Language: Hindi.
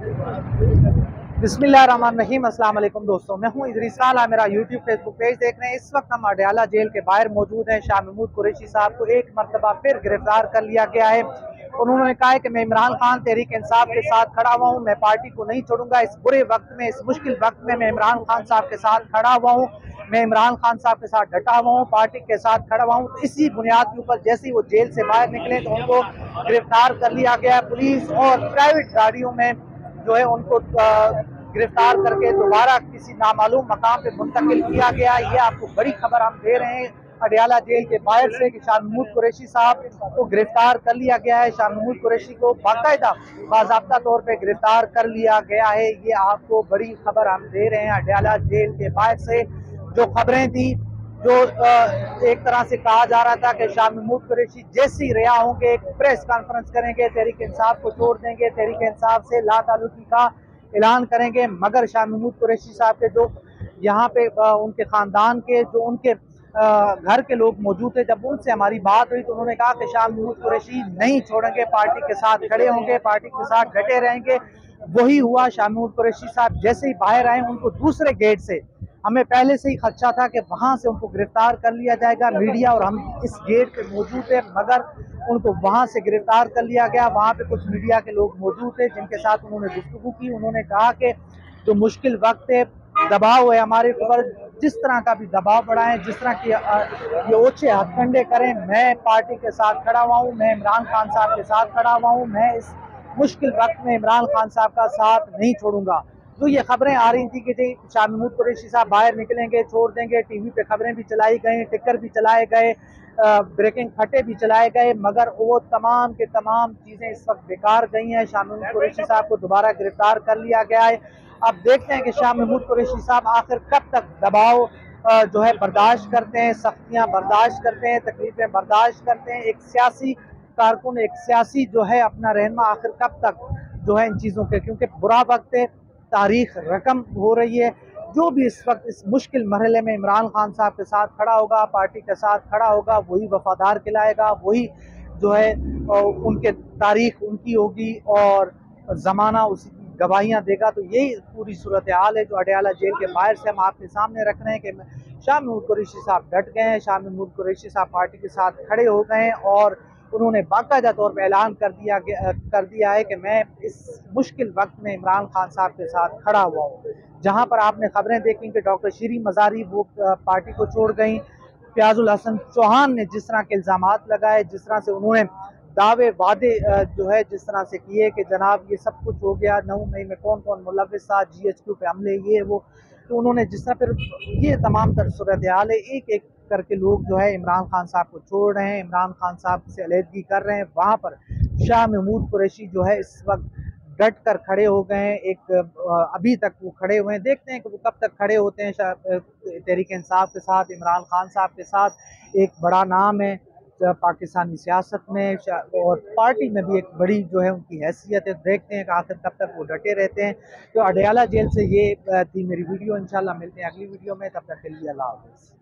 बिस्मिल्लाहिर्रहमानिर्रहीम। अस्सलाम वालेकुम दोस्तों, मैं हूं इदरीस लाल। आप मेरा यूट्यूब फेसबुक पेज देख रहे हैं। इस वक्त हम अडयाला जेल के बाहर मौजूद हैं। शाह महमूद कुरैशी साहब को एक मरतबा फिर गिरफ्तार कर लिया गया है। उन्होंने कहा है कि मैं इमरान खान तहरीक इंसाफ के साथ खड़ा हुआ हूँ, मैं पार्टी को नहीं छोड़ूंगा। इस बुरे वक्त में, इस मुश्किल वक्त में मैं इमरान खान साहब के साथ खड़ा हुआ हूँ, मैं इमरान खान साहब के साथ डटा हुआ हूँ, पार्टी के साथ खड़ा हुआ हूँ। तो इसी बुनियाद के ऊपर जैसे ही वो जेल से बाहर निकले तो उनको गिरफ्तार कर लिया गया। पुलिस और प्राइवेट गाड़ियों में जो है उनको गिरफ्तार करके दोबारा किसी नामालूम मकाम पे मुंतकिल किया गया। ये आपको बड़ी खबर हम दे रहे हैं अडयाला जेल के बाहर से कि शाह महमूद कुरैशी साहब को गिरफ्तार कर लिया गया है। शाह महमूद कुरैशी को बाकायदा बाज़ाब्ता तौर पे गिरफ्तार कर लिया गया है। ये आपको बड़ी खबर हम दे रहे हैं अडयाला जेल के बाहर से। जो खबरें थी, जो एक तरह से कहा जा रहा था कि शाह महमूद कुरैशी जैसे ही रिहा होंगे एक प्रेस कॉन्फ्रेंस करेंगे, तहरीक इंसाफ को छोड़ देंगे, तहरीक इंसाफ से ला ताल्लुकी का ऐलान करेंगे। मगर शाह महमूद कुरैशी साहब के जो यहाँ पे उनके ख़ानदान के जो उनके घर के लोग मौजूद थे, जब उनसे हमारी बात हुई तो उन्होंने कहा कि शाह महमूद कुरैशी नहीं छोड़ेंगे, पार्टी के साथ खड़े होंगे, पार्टी के साथ डटे रहेंगे। वही हुआ। शाह महमूद कुरैशी साहब जैसे ही बाहर आए, उनको दूसरे गेट से, हमें पहले से ही खदशा था कि वहां से उनको गिरफ्तार कर लिया जाएगा, मीडिया और हम इस गेट पे मौजूद है, मगर उनको वहां से गिरफ्तार कर लिया गया। वहां पे कुछ मीडिया के लोग मौजूद थे जिनके साथ उन्होंने गुफ्तगू की। उन्होंने कहा कि जो मुश्किल वक्त है, दबाव है हमारे ऊपर, जिस तरह का भी दबाव बढ़ाएं, जिस तरह की ये ओछे हथकंडे करें, मैं पार्टी के साथ खड़ा हुआ हूँ, मैं इमरान खान साहब के साथ खड़ा हुआ हूँ, मैं इस मुश्किल वक्त में इमरान खान साहब का साथ नहीं छोड़ूंगा। तो ये खबरें आ रही थी कि शाह महमूद कुरैशी साहब बाहर निकलेंगे, छोड़ देंगे, टीवी पे खबरें भी चलाई गई, टिकर भी चलाए गए, ब्रेकिंग फटे भी चलाए गए, मगर वो तमाम के तमाम चीज़ें इस वक्त बेकार गई हैं। शाह महमूद कुरैशी साहब को दोबारा गिरफ्तार कर लिया गया है। अब देखते हैं कि शाह महमूद कुरैशी साहब आखिर कब तक दबाव जो है बर्दाश्त करते हैं, सख्तियाँ बर्दाश्त करते हैं, तकलीफें बर्दाश्त करते हैं। एक सियासी कारकुन, एक सियासी जो है अपना रहनुमा आखिर कब तक जो है इन चीज़ों के, क्योंकि बुरा वक्त है, तारीख रकम हो रही है। जो भी इस वक्त इस मुश्किल मरहले में इमरान खान साहब के साथ खड़ा होगा, पार्टी के साथ खड़ा होगा, वही वफादार कहलाएगा, वही जो है उनके तारीख उनकी होगी और ज़माना उसकी गवाहियाँ देगा। तो यही पूरी सूरत हाल है जो अडयाला जेल के बाहर से हम आपके सामने रख रहे हैं कि शाह महमूद कुरैशी साहब डट गए हैं, शाह महमूद कुरैशी साहब पार्टी के साथ खड़े हो गए हैं और उन्होंने बाकायदा तौर पर ऐलान कर दिया है कि मैं इस मुश्किल वक्त में इमरान खान साहब के साथ खड़ा हुआ हूँ। जहाँ पर आपने खबरें देखी कि डॉक्टर शीरी मज़ारी वो पार्टी को छोड़ गई, फयाजुल हसन चौहान ने जिस तरह के इल्ज़ामात लगाए, जिस तरह से उन्होंने दावे वादे जो है जिस तरह से किए कि जनाब ये सब कुछ हो गया, 9 मई में कौन कौन मुलव्विस था, GHQ पे हमले, ये वो, तो उन्होंने जिस तरह फिर ये तमाम तर सूरत हाल है, एक एक करके लोग जो है इमरान खान साहब को छोड़ रहे हैं, इमरान खान साहब से अलहदगी कर रहे हैं। वहाँ पर शाह महमूद कुरैशी जो है इस वक्त डट कर खड़े हो गए हैं। एक अभी तक वो खड़े हुए हैं, देखते हैं कि वो कब तक खड़े होते हैं तहरीक इंसाफ के साथ, इमरान खान साहब के साथ। एक बड़ा नाम है पाकिस्तानी सियासत में और पार्टी में भी, एक बड़ी जो है उनकी हैसियत है। देखते हैं कि आखिर कब तक वो डटे रहते हैं। तो अडयाला जेल से ये थी मेरी वीडियो। इंशाल्लाह मिलते हैं अगली वीडियो में, तब तक के लिए अल्लाह हाफ़िज़।